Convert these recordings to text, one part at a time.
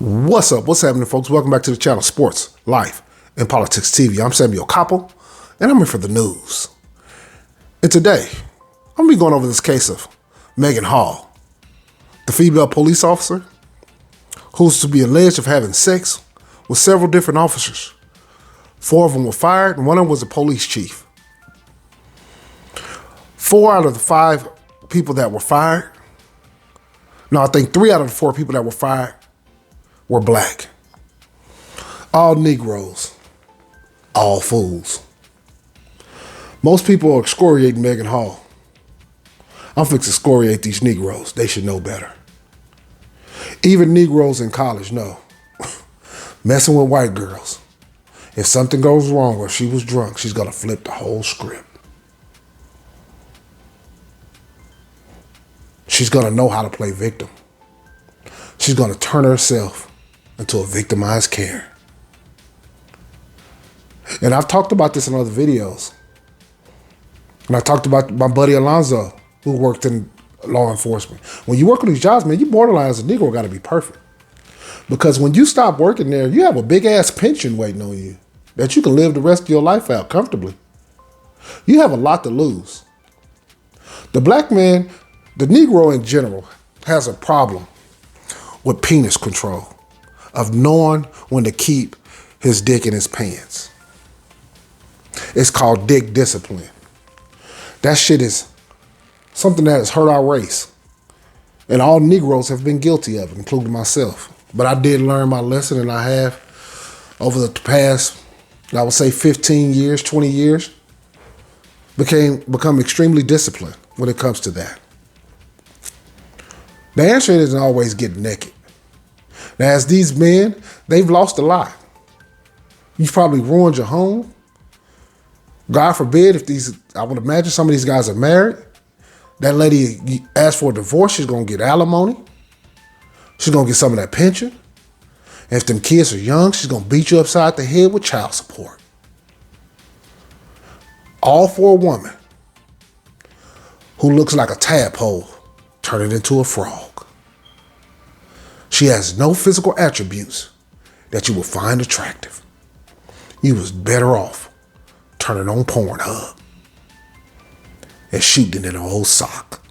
What's up? What's happening, folks? Welcome back to the channel Sports, Life, and Politics TV. I'm Samuel Koppel, and I'm here for the news. And today, I'm going to be going over this case of Maegan Hall, the female police officer who's to be alleged of having sex with several different officers. 4 of them were fired, and one of them was a police chief. 4 out of the 5 people that were fired, no, I think 3 out of the 4 people that were fired were black. All Negroes. All fools. Most people are excoriating Maegan Hall. I'm fixing to excoriate these Negroes. They should know better. Even Negroes in college know. Messing with white girls. If something goes wrong or she was drunk, she's going to flip the whole script. She's going to know how to play victim. She's going to turn herself into a victimized Karen. And I've talked about this in other videos. And I talked about my buddy Alonzo, who worked in law enforcement. When you work on these jobs, man, you borderline as a Negro got to be perfect. Because when you stop working there, you have a big-ass pension waiting on you that you can live the rest of your life out comfortably. You have a lot to lose. The black man, the Negro in general, has a problem with penis control, of knowing when to keep his dick in his pants. It's called dick discipline. That shit is something that has hurt our race. And all Negroes have been guilty of it, including myself. But I did learn my lesson, and I have, over the past, I would say 15 years, 20 years, become extremely disciplined when it comes to that. The answer isn't always get naked. Now, as these men, they've lost a lot. You've probably ruined your home. God forbid if I would imagine some of these guys are married. That lady asked for a divorce, she's going to get alimony. She's going to get some of that pension. And if them kids are young, she's going to beat you upside the head with child support. All for a woman who looks like a tadpole turning into a frog. She has no physical attributes that you will find attractive. You was better off turning on Pornhub and shooting in an old sock.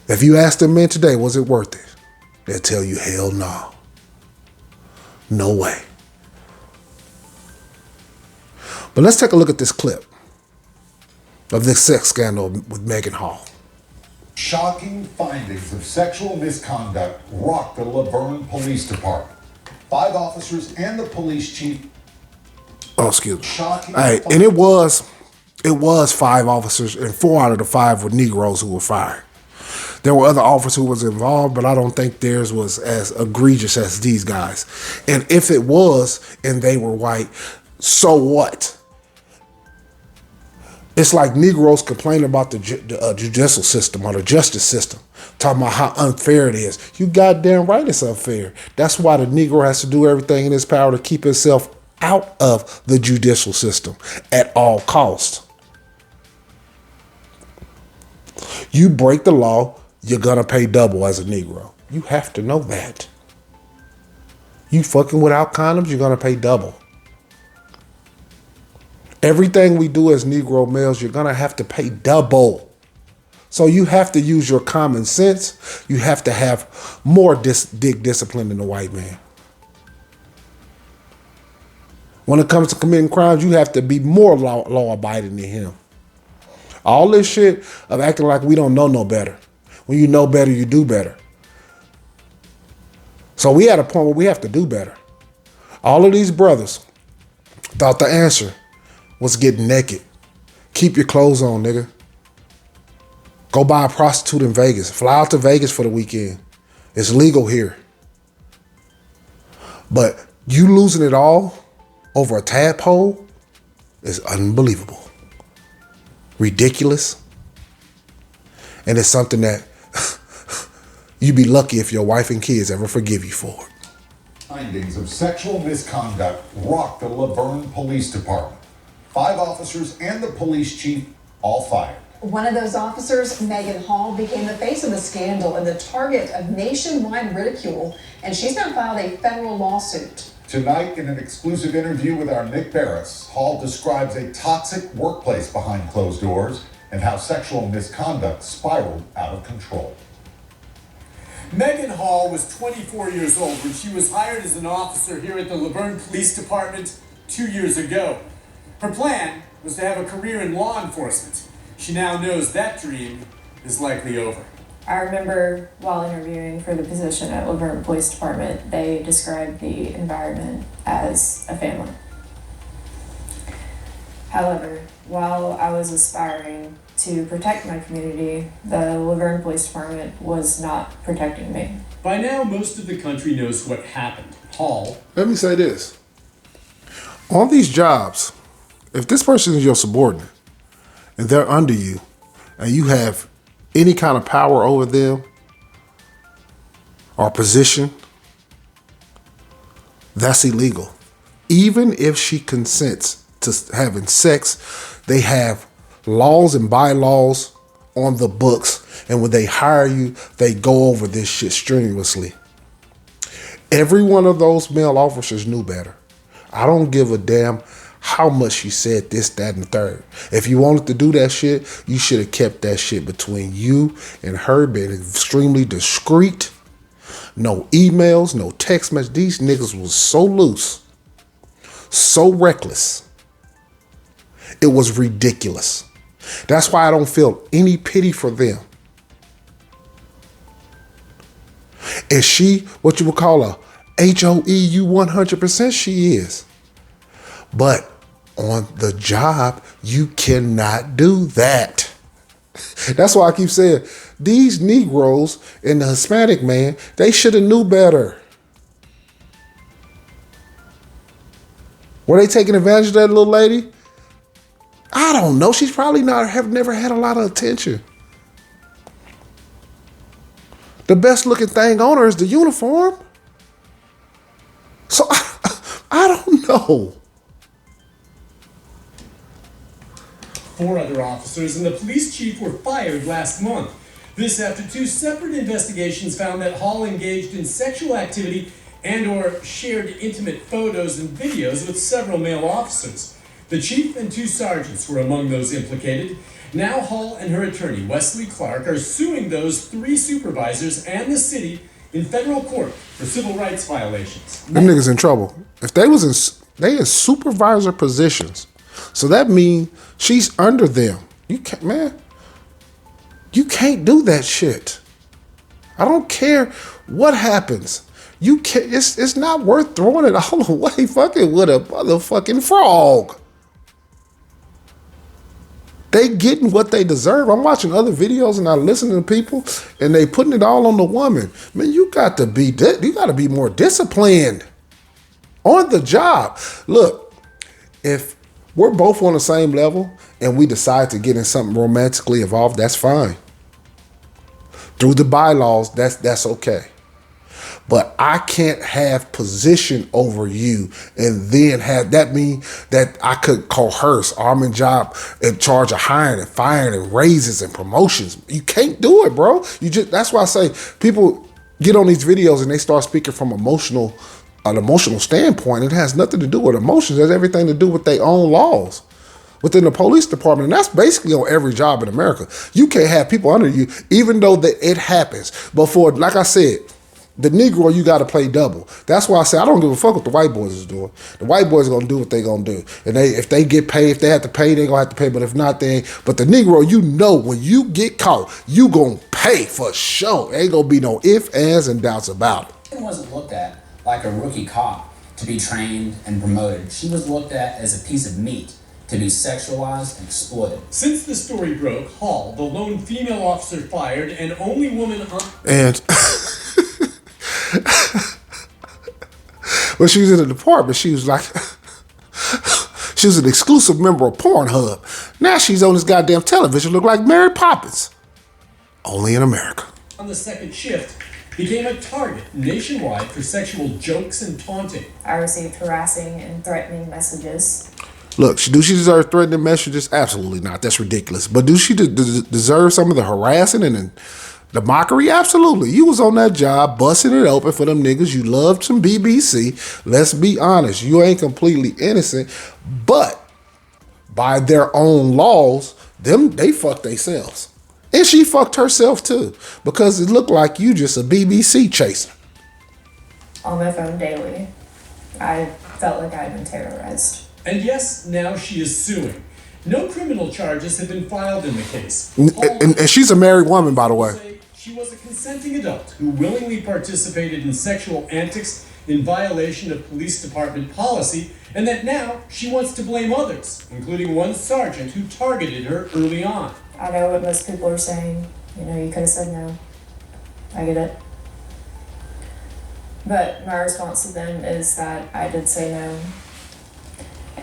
If you ask them men today, was it worth it? They'll tell you, hell no. No way. But let's take a look at this clip of this sex scandal with Maegan Hall. Shocking findings of sexual misconduct rocked the Vergne Police Department. 5 officers and the police chief. Oh, excuse me. Shocking. Hey, and it was 5 officers, and 4 out of the 5 were Negroes who were fired. There were other officers who was involved, but I don't think theirs was as egregious as these guys. And if it was, and they were white, so what? It's like Negroes complaining about the judicial system or the justice system, talking about how unfair it is. You goddamn right it's unfair. That's why the Negro has to do everything in his power to keep himself out of the judicial system at all costs. You break the law, you're going to pay double as a Negro. You have to know that. You fucking without condoms, you're going to pay double. Everything we do as Negro males, you're going to have to pay double. So you have to use your common sense. You have to have more dick discipline than the white man. When it comes to committing crimes, you have to be more law-abiding than him. All this shit of acting like we don't know no better. When you know better, you do better. So we at a point where we have to do better. All of these brothers thought the answer was getting naked. Keep your clothes on, nigga. Go buy a prostitute in Vegas. Fly out to Vegas for the weekend. It's legal here. But you losing it all over a tadpole is unbelievable. Ridiculous. And it's something that you'd be lucky if your wife and kids ever forgive you for it. Findings of sexual misconduct rocked the Vergne Police Department. 5 officers and the police chief all fired. One of those officers, Maegan Hall, became the face of the scandal and the target of nationwide ridicule, and she's now filed a federal lawsuit. Tonight, in an exclusive interview with our Nick Barris, Hall describes a toxic workplace behind closed doors and how sexual misconduct spiraled out of control. Maegan Hall was 24 years old when she was hired as an officer here at the Laverne Police Department 2 years ago. Her plan was to have a career in law enforcement. She now knows that dream is likely over. I remember while interviewing for the position at Laverne Police Department, they described the environment as a family. However, while I was aspiring to protect my community, the Laverne Police Department was not protecting me. By now, most of the country knows what happened. Hall. Let me say this. On these jobs, if this person is your subordinate and they're under you and you have any kind of power over them or position, that's illegal. Even if she consents to having sex, they have laws and bylaws on the books, and when they hire you, they go over this shit strenuously. Every one of those male officers knew better. I don't give a damn how much she said this, that, and the third. If you wanted to do that shit, you should have kept that shit between you and her, been extremely discreet. No emails, no text messages. These niggas was so loose, so reckless. It was ridiculous. That's why I don't feel any pity for them. Is she what you would call a HOEU 100%? She is. But on the job, you cannot do that. That's why I keep saying these Negroes and the Hispanic man, they should have knew better. Were they taking advantage of that little lady? I don't know. She's probably never had a lot of attention. The best looking thing on her is the uniform. So I don't know. 4 other officers and the police chief were fired last month. This after 2 separate investigations found that Hall engaged in sexual activity and or shared intimate photos and videos with several male officers. The chief and 2 sergeants were among those implicated. Now Hall and her attorney, Wesley Clark, are suing those 3 supervisors and the city in federal court for civil rights violations. Them niggas in trouble. If they in supervisor positions, so that means she's under them. You can't, man. You can't do that shit. I don't care what happens. You can't. It's not worth throwing it all away fucking with a motherfucking frog. They getting what they deserve. I'm watching other videos and I listen to people and they putting it all on the woman. Man, you got to be more disciplined on the job. Look, if we're both on the same level and we decide to get in something romantically involved, that's fine. Through the bylaws, that's okay. But I can't have position over you and then have that mean that I could coerce or I'm in charge of hiring and firing and raises and promotions. You can't do it, bro. That's why I say people get on these videos and they start speaking from an emotional standpoint. It has nothing to do with emotions. It has everything to do with their own laws within the police department. And that's basically on every job in America. You can't have people under you, even though it happens. But like I said, the Negro, you got to play double. That's why I say I don't give a fuck what the white boys is doing. The white boys are going to do what they going to do. And if they get paid, if they have to pay, they going to have to pay. But if not, they ain't. But the Negro, you know, when you get caught, you going to pay for sure. Ain't going to be no ifs, ands, and doubts about it. She wasn't looked at like a rookie cop to be trained and promoted. She was looked at as a piece of meat to be sexualized and exploited. Since the story broke, Hall, the lone female officer fired and only woman and when she was in the department, she was like, she was an exclusive member of Pornhub. Now she's on this goddamn television, look like Mary Poppins. Only in America. On the second shift, became a target nationwide for sexual jokes and taunting. I received harassing and threatening messages. Look, do she deserve threatening messages? Absolutely not. That's ridiculous. But do she deserve some of the harassing and the mockery? Absolutely. You was on that job busting it open for them niggas. You loved some BBC. Let's be honest. You ain't completely innocent. But by their own laws, they fucked themselves. And she fucked herself too. Because it looked like you just a BBC chaser. On my phone daily. I felt like I'd been terrorized. And yes, now she is suing. No criminal charges have been filed in the case. And she's a married woman, by the way. She was a consenting adult who willingly participated in sexual antics in violation of police department policy, and that now she wants to blame others, including one sergeant who targeted her early on. I know what most people are saying. You know, you could have said no. I get it. But my response to them is that I did say no,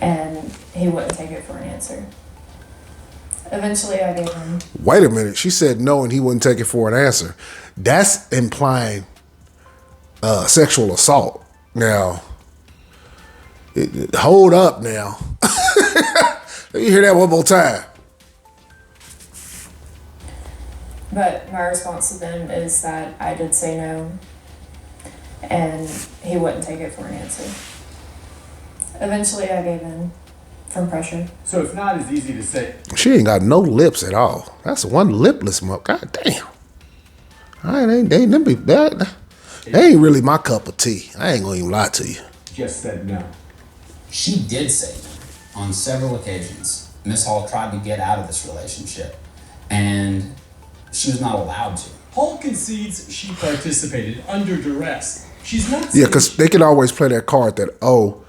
and he wouldn't take it for an answer. Eventually, I gave him. Wait a minute. She said no, and he wouldn't take it for an answer. That's implying sexual assault. Now, hold up now. Let me hear that one more time. But my response to them is that I did say no, and he wouldn't take it for an answer. Eventually, I gave in from pressure. So it's not as easy to say. She ain't got no lips at all. That's one lipless mother. God damn. That ain't really my cup of tea. I ain't gonna even lie to you. Just said no. She did say no on several occasions. Miss Hall tried to get out of this relationship, and she was not allowed to. Hall concedes she participated under duress. She's not. Yeah, because they can always play that card that, oh,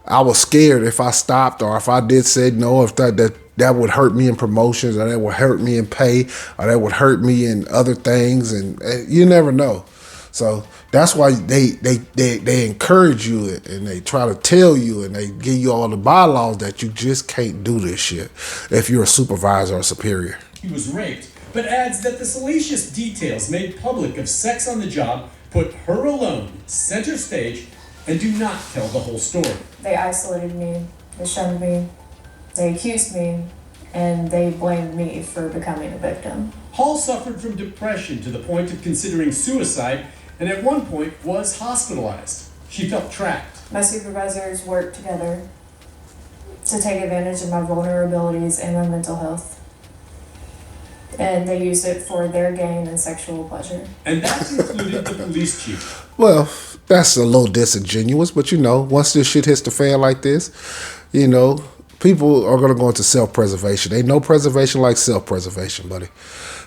I was scared if I stopped or if I did say no, if that would hurt me in promotions or that would hurt me in pay or that would hurt me in other things, and you never know. So that's why they encourage you and they try to tell you and they give you all the bylaws that you just can't do this shit if you're a supervisor or superior. He was raped, but adds that the salacious details made public of sex on the job put her alone center stage and do not tell the whole story. They isolated me, they shunned me, they accused me, and they blamed me for becoming a victim. Hall suffered from depression to the point of considering suicide and at one point was hospitalized. She felt trapped. My supervisors worked together to take advantage of my vulnerabilities and my mental health. And they used it for their gain and sexual pleasure. And that included the police chief. Well, that's a little disingenuous, but once this shit hits the fan like this, people are going to go into self-preservation. Ain't no preservation like self-preservation, buddy.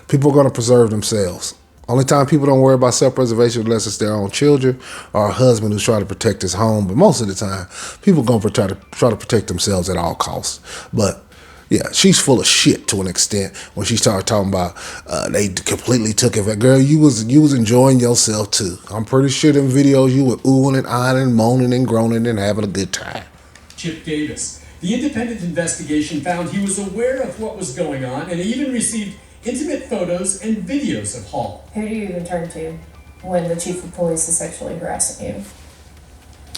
People are going to preserve themselves. Only time people don't worry about self-preservation unless it's their own children or a husband who's trying to protect his home. But most of the time, people are going to try to protect themselves at all costs. But yeah, she's full of shit to an extent when she started talking about they completely took it. Girl, you was enjoying yourself too. I'm pretty sure in videos you were oohing and eyeing and moaning and groaning and having a good time. Chip Davis. The independent investigation found he was aware of what was going on and even received intimate photos and videos of Hall. Who do you even turn to when the chief of police is sexually harassing you?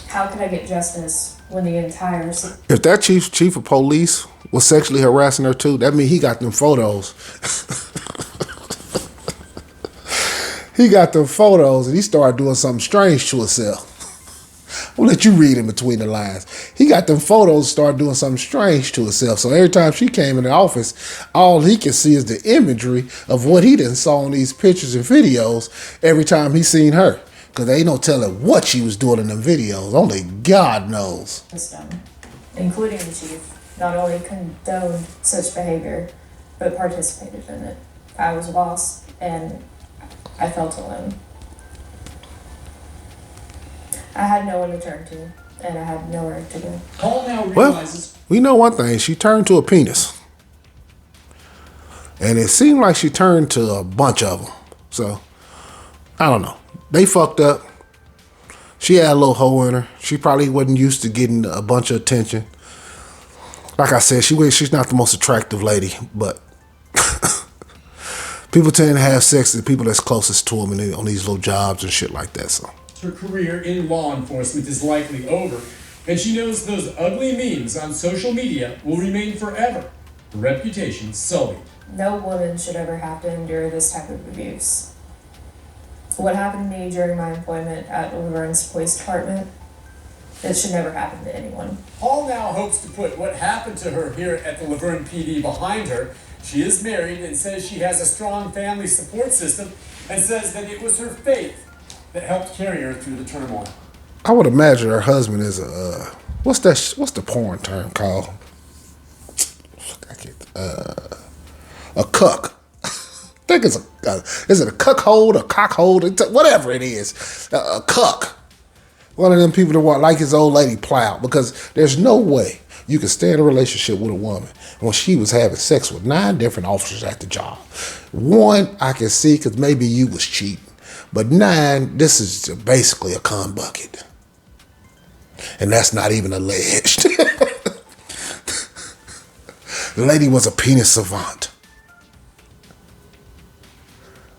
How can I get justice when the entire... If that chief of police was sexually harassing her too, that means he got them photos. He got them photos and he started doing something strange to himself. I'll let you read in between the lines. He got them photos, started doing something strange to himself. So every time she came in the office, all he can see is the imagery of what he done saw in these pictures and videos every time he seen her. Because there ain't no telling what she was doing in them videos. Only God knows. System, including the chief, not only condoned such behavior, but participated in it. I was lost and I felt alone. I had no one to turn to, and I had nowhere to go. Hall now realizes... Well, we know one thing. She turned to a penis. And it seemed like she turned to a bunch of them. So, I don't know. They fucked up. She had a little hole in her. She probably wasn't used to getting a bunch of attention. Like I said, she's not the most attractive lady, but people tend to have sex with people that's closest to them on these little jobs and shit like that, so... Her career in law enforcement is likely over. And she knows those ugly memes on social media will remain forever. Her reputation sullied. No woman should ever have to endure this type of abuse. What happened to me during my employment at Laverne's police department, it should never happen to anyone. Hall now hopes to put what happened to her here at the Laverne PD behind her. She is married and says she has a strong family support system and says that it was her faith that helped carry her through the turmoil. I would imagine her husband is what's the porn term called? A cuck. I think it's is it a cuckold, a cockhold, whatever it is, a cuck. One of them people that want like his old lady plow, because there's no way you can stay in a relationship with a woman when she was having sex with 9 different officers at the job. 1, I can see because maybe you was cheating. But 9, this is basically a cum bucket. And that's not even alleged. The lady was a penis savant.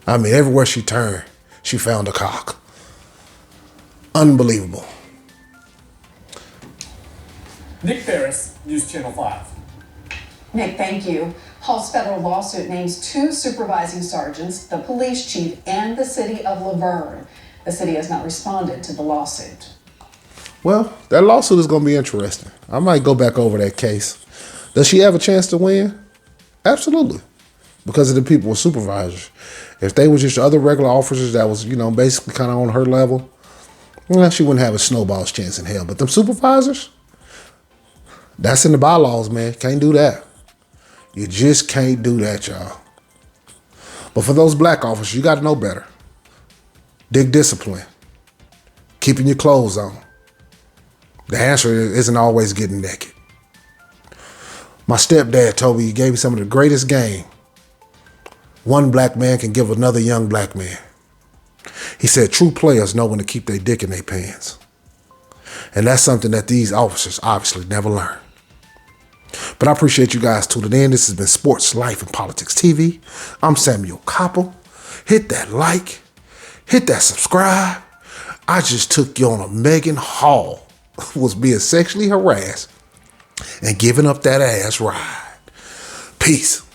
I mean, everywhere she turned, she found a cock. Unbelievable. Nick Ferris, News Channel 5. Nick, thank you. Hall's federal lawsuit names 2 supervising sergeants, the police chief, and the city of Laverne. The city has not responded to the lawsuit. Well, that lawsuit is going to be interesting. I might go back over that case. Does she have a chance to win? Absolutely. Because of the people with supervisors. If they were just other regular officers that was, basically kind of on her level, well, she wouldn't have a snowball's chance in hell. But them supervisors, that's in the bylaws, man. Can't do that. You just can't do that, y'all. But for those black officers, you got to know better. Dig discipline. Keeping your clothes on. The answer isn't always getting naked. My stepdad told me he gave me some of the greatest game one black man can give another young black man. He said true players know when to keep their dick in their pants. And that's something that these officers obviously never learned. But I appreciate you guys tuning in. This has been Sports, Life, and Politics TV. I'm Samuel Koppel. Hit that like. Hit that subscribe. I just took you on a Maegan Hall who was being sexually harassed and giving up that ass ride. Peace.